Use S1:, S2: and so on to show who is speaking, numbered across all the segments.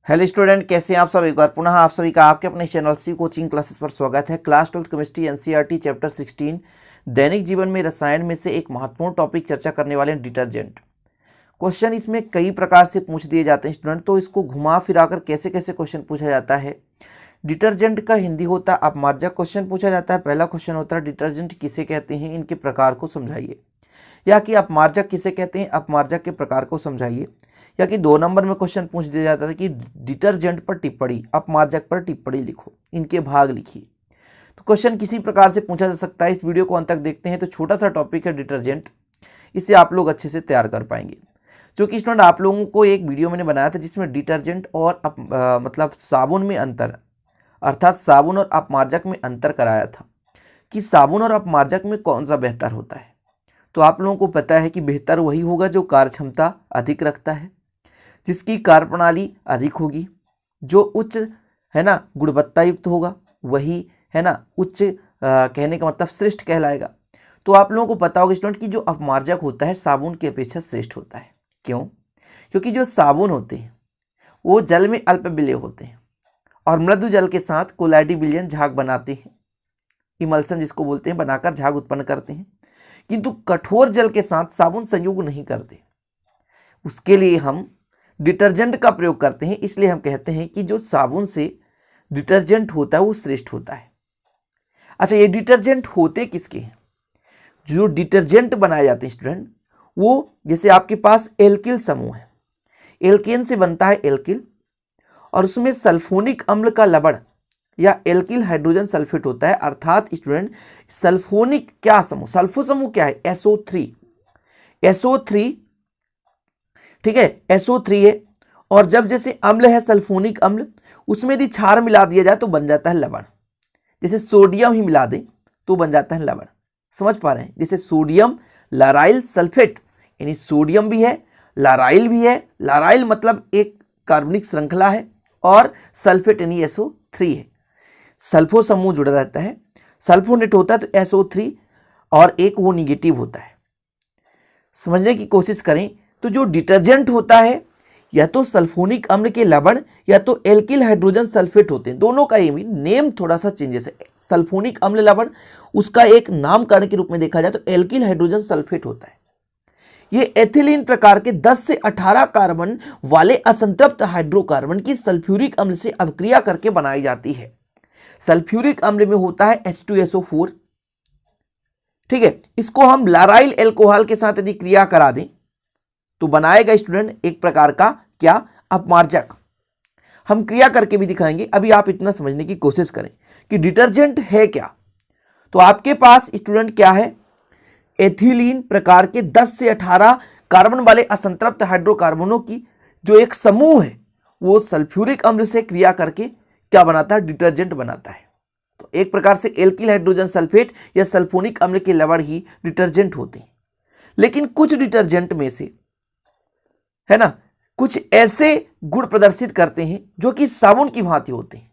S1: Hello student, कैसे हैं आप सब। एक बार पुनः आप सभी का आपके अपने चैनल सी कोचिंग क्लासेस पर स्वागत है। क्लास 12 केमिस्ट्री एनसीईआरटी चैप्टर 16 दैनिक जीवन में रसायन में से एक महत्वपूर्ण टॉपिक चर्चा करने वाले हैं डिटर्जेंट। क्वेश्चन इसमें कई प्रकार से पूछ दिए जाते हैं स्टूडेंट, तो इसको घुमा फिरा कर कैसे कैसे क्वेश्चन पूछा जाता है। डिटर्जेंट का हिंदी होता है अपमार्जक। क्वेश्चन पूछा जाता है, पहला क्वेश्चन होता है डिटर्जेंट किसे कहते हैं, इनके प्रकार को समझाइए। या कि अपमार्जक किसे कहते हैं, अपमार्जक के प्रकार को समझाइए। या कि 2 नंबर में क्वेश्चन पूछ दिया जाता था कि डिटर्जेंट पर टिप्पणी, अपमार्जक पर टिप्पणी लिखो, इनके भाग लिखिए। तो क्वेश्चन किसी प्रकार से पूछा जा सकता है। इस वीडियो को अंत तक देखते हैं तो छोटा सा टॉपिक है डिटर्जेंट, इसे आप लोग अच्छे से तैयार कर पाएंगे। जो कि स्टूडेंट आप लोगों को एक वीडियो मैंने बनाया था जिसमें डिटर्जेंट और मतलब साबुन में अंतर, अर्थात साबुन और अपमार्जक में अंतर कराया था कि साबुन और अपमार्जक में कौन सा बेहतर होता है। तो आप लोगों को पता है कि बेहतर वही होगा जो कार्यक्षमता अधिक रखता है, जिसकी कार्यप्रणाली अधिक होगी, जो उच्च है ना गुणवत्ता युक्त होगा, वही है ना उच्च कहने का मतलब श्रेष्ठ कहलाएगा। तो आप लोगों को पता होगा स्टूडेंट कि जो अपमार्जक होता है साबुन की अपेक्षा श्रेष्ठ होता है। क्यों? क्योंकि जो साबुन होते हैं वो जल में अल्प विलेय होते हैं और मृदु जल के साथ कोलाइडी विलयन झाग बनाते हैं, इमल्सन जिसको बोलते हैं, बनाकर झाग उत्पन्न करते हैं। किंतु कठोर जल के साथ साबुन संयोग नहीं करते। उसके लिए हम डिटर्जेंट का प्रयोग करते हैं। इसलिए हम कहते हैं कि जो साबुन से डिटर्जेंट होता है वो श्रेष्ठ होता है। अच्छा, ये डिटर्जेंट होते किसके हैं? जो डिटर्जेंट बनाए जाते हैं स्टूडेंट, वो जैसे आपके पास एल्किल समूह है, एल्केन से बनता है एल्किल, और उसमें सल्फोनिक अम्ल का लवण या एल्किल हाइड्रोजन सल्फेट होता है। अर्थात स्टूडेंट सल्फोनिक क्या समूह, सल्फो समूह क्या है? SO3, SO3, ठीक है, SO3 है। और जब जैसे अम्ल है सल्फोनिक अम्ल, उसमें यदि क्षार मिला दिया जाए तो बन जाता है लवण। जैसे सोडियम ही मिला दें तो बन जाता है लवण। समझ पा रहे हैं? जैसे सोडियम लाराइल सल्फेट, यानी सोडियम भी है, लाराइल भी है। लाराइल मतलब एक कार्बनिक श्रृंखला है, और सल्फेट यानी SO3 है। सल्फो समूह जुड़ा रहता है, सल्फोनेट होता है तो SO3 और एक वो निगेटिव होता है। समझने की कोशिश करें तो जो डिटर्जेंट होता है या तो सल्फोनिक अम्ल के लवण या तो एल्किल हाइड्रोजन सल्फेट होते हैं। दोनों का ये नेम थोड़ा सा चेंजेस है। सल्फोनिक अम्ल लवण उसका एक नामकरण के रूप में देखा जाए तो एल्किल हाइड्रोजन सल्फेट होता है। ये एथिलीन प्रकार के 10 से 18 कार्बन वाले असंतृप्त हाइड्रोकार्बन की सल्फ्यूरिक अम्ल से अभिक्रिया करके बनाई जाती है। सल्फ्यूरिक अम्ल में होता है H2SO4, ठीक है। इसको हम लाराइल एल्कोहल के साथ यदि क्रिया करा दें तो बनाएगा स्टूडेंट एक प्रकार का क्या, अपमार्जक। हम क्रिया करके भी दिखाएंगे। अभी आप इतना समझने की कोशिश करें कि डिटर्जेंट है क्या। तो आपके पास स्टूडेंट क्या है? एथिलीन प्रकार के 10 से 18 कार्बन वाले असंतृप्त हाइड्रोकार्बनों की जो एक समूह है वो सल्फ्यूरिक अम्ल से क्रिया करके क्या बनाता है? डिटर्जेंट बनाता है। तो एक प्रकार से एल्किल हाइड्रोजन सल्फेट या सल्फोनिक अम्ल के लवण ही डिटर्जेंट होते हैं। लेकिन कुछ डिटर्जेंट में से है ना कुछ ऐसे गुण प्रदर्शित करते हैं जो कि साबुन की भांति होते हैं,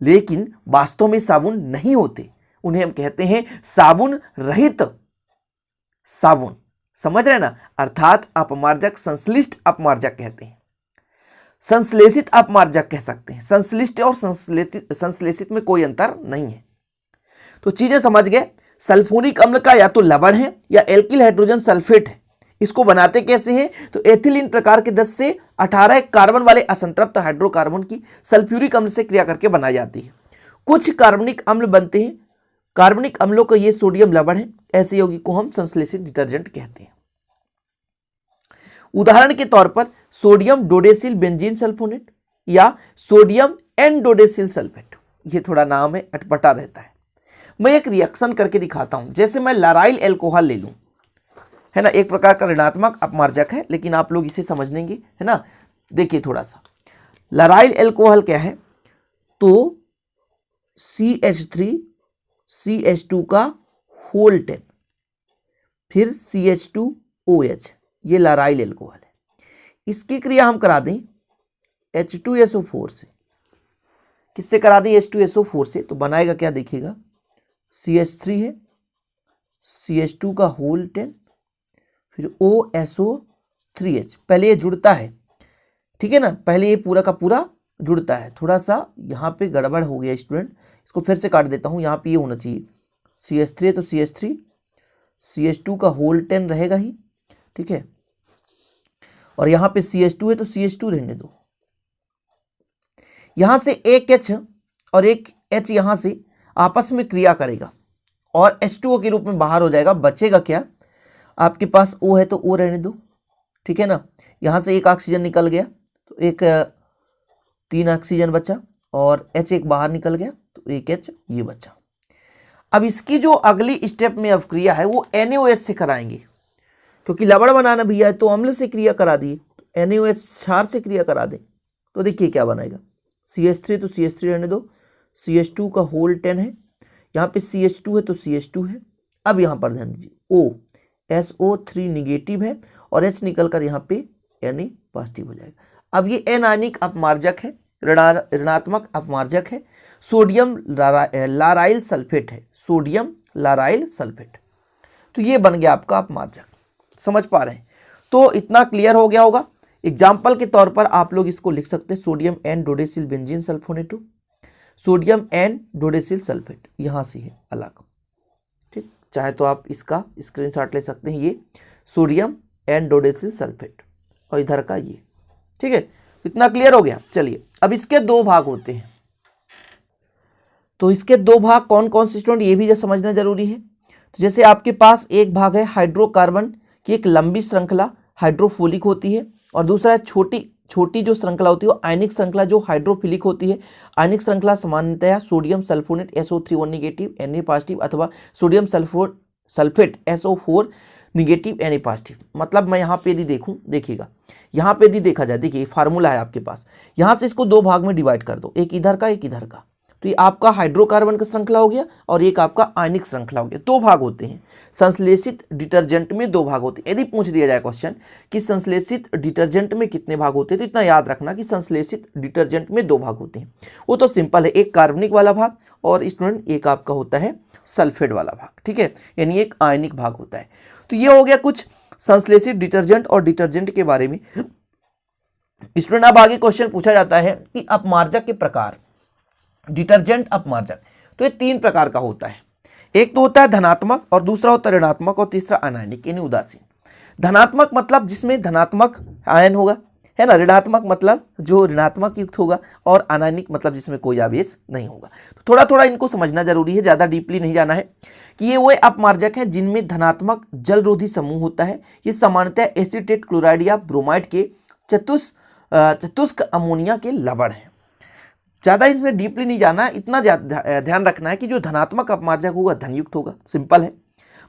S1: लेकिन वास्तव में साबुन नहीं होते। उन्हें हम कहते हैं साबुन रहित साबुन। समझ रहे ना? अर्थात अपमार्जक, संश्लिष्ट अपमार्जक कहते हैं, संश्लेषित अपमार्जक कह सकते हैं। संश्लिष्ट और संश्लेषित में कोई अंतर नहीं है। तो चीजें समझ गए। सल्फोनिक अम्ल का या तो लवण है या एल्किल हाइड्रोजन सल्फेट है। इसको बनाते कैसे हैं? तो एथिलीन प्रकार के 10 से 18 कार्बन वाले असंतृप्त हाइड्रोकार्बन की सल्फ्यूरिक अम्ल से क्रिया करके बनाई जाती है। कुछ कार्बनिक अम्ल बनते हैं, कार्बनिक अम्लों का ये सोडियम लवण है। ऐसे यौगिक को हम संश्लेषित डिटर्जेंट कहते हैं। उदाहरण के तौर पर सोडियम डोडेसिल बेंजीन सल्फोनेट या सोडियम एन डोडेसिल सल्फेट। ये थोड़ा नाम है, अटपटा रहता है। मैं एक रिएक्शन करके दिखाता हूं। जैसे मैं लाराइल एल्कोहल ले लूं, है ना, एक प्रकार का ऋणात्मक अपमार्जक है, लेकिन आप लोग इसे समझेंगे, है ना। देखिए थोड़ा सा, लाराइल एल्कोहल क्या है? तो CH3 CH2 का होल 10, फिर CH2OH, ये लाराइल एल्कोहल है। इसकी क्रिया हम करा दें H2SO4 से। किससे करा दें? H2SO4 से। तो बनाएगा क्या? देखिएगा, CH3 है, CH2 का होल 10, फिर OSO3H। पहले ये जुड़ता है, ठीक है ना। पहले ये पूरा का पूरा जुड़ता है, थोड़ा सा यहाँ पे गड़बड़ हो गया स्टूडेंट, इसको फिर से काट देता हूँ। यहाँ पे ये होना चाहिए CH3 है तो CH3, CH2 का होल 10 रहेगा ही, ठीक है। और यहाँ पे CH2 है तो CH2 रहने दो। यहाँ से एक H और एक H यहाँ से आपस में क्रिया करेगा और H2O के रूप में बाहर हो जाएगा। बचेगा क्या, आपके पास O है तो O रहने दो, ठीक है ना। यहाँ से एक ऑक्सीजन निकल गया तो एक 3 ऑक्सीजन बचा और H एक बाहर निकल गया तो एक H ये बचा। अब इसकी जो अगली स्टेप में अवक्रिया है वो NaOH से कराएंगे, क्योंकि लवण बनाना भैया है तो अम्ल से क्रिया करा दिए, तो NaOH क्षार से क्रिया करा दें तो देखिए क्या बनाएगा। CH3 तो CH3 रहने दो, CH2 का होल 10 है, यहाँ पे CH2 है तो CH2 है। अब यहाँ पर ध्यान दीजिए O SO3 निगेटिव है और H निकल कर यहाँ पे Na पॉजिटिव हो जाएगा। अब ये एनायनिक अपमार्जक है, ऋणात्मक अपमार्जक है, सोडियम लाराइल सल्फेट है, सोडियम लाराइल सल्फेट। तो ये बन गया आपका अपमार्जक, समझ पा रहे हैं। तो इतना क्लियर हो गया होगा। एग्जाम्पल के तौर पर आप लोग इसको लिख सकते हैं sodium n dodecyl benzene sulphonate, sodium n dodecyl sulphate यहाँ से है अलग, ठीक। चाहे तो आप इसका स्क्रीनशॉट ले सकते हैं, ये सोडियम एन डोडेसिल सल्फेट और इधर का ये, ठीक है। इतना क्लियर हो गया। चलिए अब इसके दो भाग होते हैं, तो इसके दो भाग कौन कौन से स्टूडेंट ये भी जो समझना जरूरी है। तो जैसे आपके पास एक भाग है हाइड्रोकार्बन की एक लंबी श्रृंखला हाइड्रोफोलिक होती है और दूसरा है छोटी जो श्रृंखला होती है वो आयनिक श्रृंखला जो हाइड्रोफिलिक होती है। आयनिक श्रृंखला सामान्यतया sodium sulphonate SO3 negative Na positive अथवा sodium sulphate SO4 negative Na positive. मतलब मैं यहाँ पे यदि देखूँ, देखिएगा यहाँ पे यदि देखा जाए, देखिए फार्मूला है आपके पास, यहाँ से इसको दो भाग में डिवाइड कर दो, एक इधर का एक इधर का, तो ये आपका हाइड्रोकार्बन का श्रृंखला हो गया और एक आपका आयनिक श्रृंखला हो गया। दो भाग होते हैं। संश्लेषित डिटर्जेंट में दो भाग होते हैं। यदि पूछ दिया जाए क्वेश्चन कि संश्लेषित डिटर्जेंट में कितने भाग होते हैं, तो इतना याद रखना कि संश्लेषित डिटर्जेंट में दो भाग होते हैं। वो तो सिंपल है, एक कार्बनिक वाला भाग और स्टूडेंट एक आपका होता है सल्फेट वाला भाग, ठीक है, यानी एक आयनिक भाग होता है। तो ये हो गया कुछ संश्लेषित डिटर्जेंट और डिटर्जेंट के बारे में। स्टूडेंट अब आगे क्वेश्चन पूछा जाता है कि अपमार्जक के प्रकार, डिटर्जेंट अपमार्जक, तो ये तीन प्रकार का होता है। एक तो होता है धनात्मक और दूसरा होता है ऋणात्मक और तीसरा अनायनिक यानी उदासीन। धनात्मक मतलब जिसमें धनात्मक आयन होगा, है ना। ऋणात्मक मतलब जो ऋणात्मक युक्त होगा और अनायनिक मतलब जिसमें कोई आवेश नहीं होगा। तो थोड़ा थोड़ा इनको समझना जरूरी है, ज्यादा डीपली नहीं जाना है। कि ये वो अपमार्जक हैं जिनमें धनात्मक जलरोधी समूह होता है। ये सामान्यतः एसीटेट क्लोराइड या ब्रोमाइड के चतुष्क अमोनिया के लवण हैं। ज़्यादा इसमें डीपली नहीं जाना, इतना ध्यान रखना है कि जो धनात्मक अपमार्जक होगा धनयुक्त होगा, सिंपल है।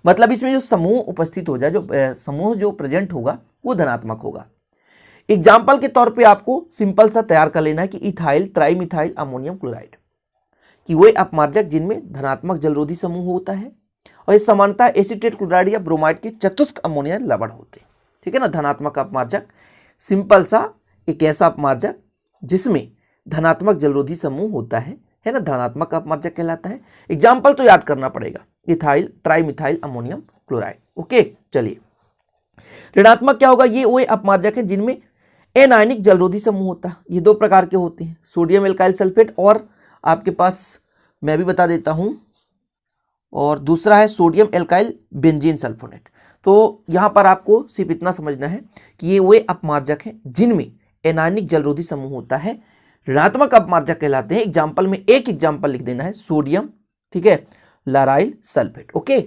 S1: मतलब इसमें जो समूह उपस्थित हो जाए, जो समूह जो प्रेजेंट होगा वो धनात्मक होगा। एग्जाम्पल के तौर पे आपको सिंपल सा तैयार कर लेना है कि इथाइल ट्राइमिथाइल अमोनियम क्लोराइड, कि वही अपमार्जक जिनमें धनात्मक जलरोधी समूह होता है और ये समानता एसीटेट क्लोराइड या ब्रोमाइड के चतुष्क अमोनिया लवण होते हैं, ठीक है ना। धनात्मक अपमार्जक सिंपल सा एक ऐसा अपमार्जक जिसमें धनात्मक जलरोधी समूह होता है ना, धनात्मक अपमार्जक कहलाता है। एग्जाम्पल तो याद करना पड़ेगा, ethyl trimethyl ammonium chloride, okay. चलिए ऋणात्मक क्या होगा, ये वो अपमार्जक है जिनमें एनायनिक जलरोधी समूह होता है। ये दो प्रकार के होते हैं, सोडियम एल्काइल सल्फेट और आपके पास मैं भी बता देता हूं, और दूसरा है सोडियम एल्काइल बेंजीन सल्फोनेट। तो यहां पर आपको सिर्फ इतना समझना है कि ये वे अपमार्जक हैं जिनमें एनायनिक जलरोधी समूह होता है, ऋणात्मक अपमार्जक कहलाते हैं। एग्जाम्पल में एक एग्जाम्पल लिख देना है, सोडियम, ठीक है, लाराइल सल्फेट, ओके।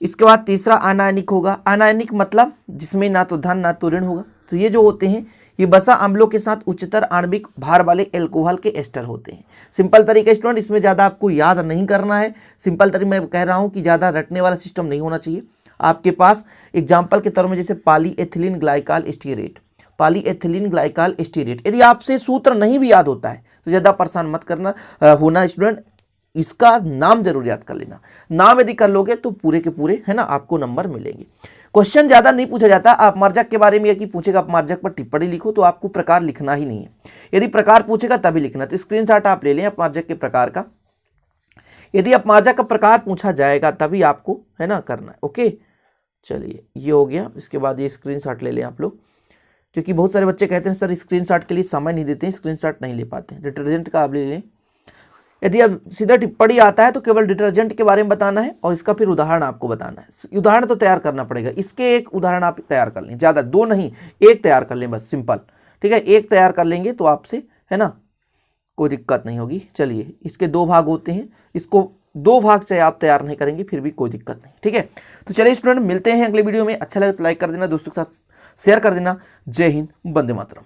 S1: इसके बाद तीसरा अनायनिक होगा। अनायनिक मतलब जिसमें ना तो धन ना तो ऋण होगा। तो ये जो होते हैं ये बसा अम्लों के साथ उच्चतर आणविक भार वाले एल्कोहल के एस्टर होते हैं। सिंपल तरीका स्टूडेंट, इसमें ज़्यादा आपको याद नहीं करना है। सिंपल तरीका मैं कह रहा हूँ कि ज़्यादा रटने वाला सिस्टम नहीं होना चाहिए आपके पास। एग्जाम्पल के तौर में जैसे पॉलीएथिलीन ग्लाइकॉल एस्टीरेट, पॉलीएथिलीन ग्लाइकॉल एस्टीरेट, यदि आपसे सूत्र नहीं भी याद होता है तो ज़्यादा परेशान मत करना होना स्टूडेंट, इसका नाम जरूर याद कर लेना। नाम यदि कर लोगे तो पूरे के पूरे, है ना, आपको नंबर मिलेंगे। क्वेश्चन ज्यादा नहीं पूछा जाता अपमार्जक के बारे में, कि पूछेगा अपमार्जक पर टिप्पणी लिखो, तो आपको प्रकार लिखना ही नहीं है। यदि प्रकार पूछेगा तभी लिखना। तो स्क्रीनशॉट आप ले लें अपमार्जक के प्रकार का। यदि अपमार्जक का प्रकार पूछा जाएगा तभी आपको, है ना, करना है, ओके। चलिए ये हो गया। इसके बाद ये स्क्रीनशॉट ले लें आप लोग, क्योंकि बहुत सारे बच्चे कहते हैं सर स्क्रीनशॉट के लिए समय नहीं देते हैं, स्क्रीनशॉट नहीं ले पाते हैं। डिटर्जेंट का आप ले लें। यदि अब सीधा टिप्पणी आता है तो केवल डिटर्जेंट के बारे में बताना है और इसका फिर उदाहरण आपको बताना है। उदाहरण तो तैयार करना पड़ेगा, इसके एक उदाहरण आप तैयार कर लें, ज़्यादा दो नहीं, एक तैयार कर लें बस, सिंपल। ठीक है, एक तैयार कर लेंगे तो आपसे, है ना, कोई दिक्कत नहीं होगी। चलिए, इसके दो भाग होते हैं, इसको दो भाग चाहे आप तैयार नहीं करेंगे फिर भी कोई दिक्कत नहीं। ठीक है, तो चलिए स्टूडेंट, मिलते हैं अगले वीडियो में। अच्छा लगे तो लाइक कर देना, दोस्तों के साथ शेयर कर देना। जय हिंद, वंदे मातरम।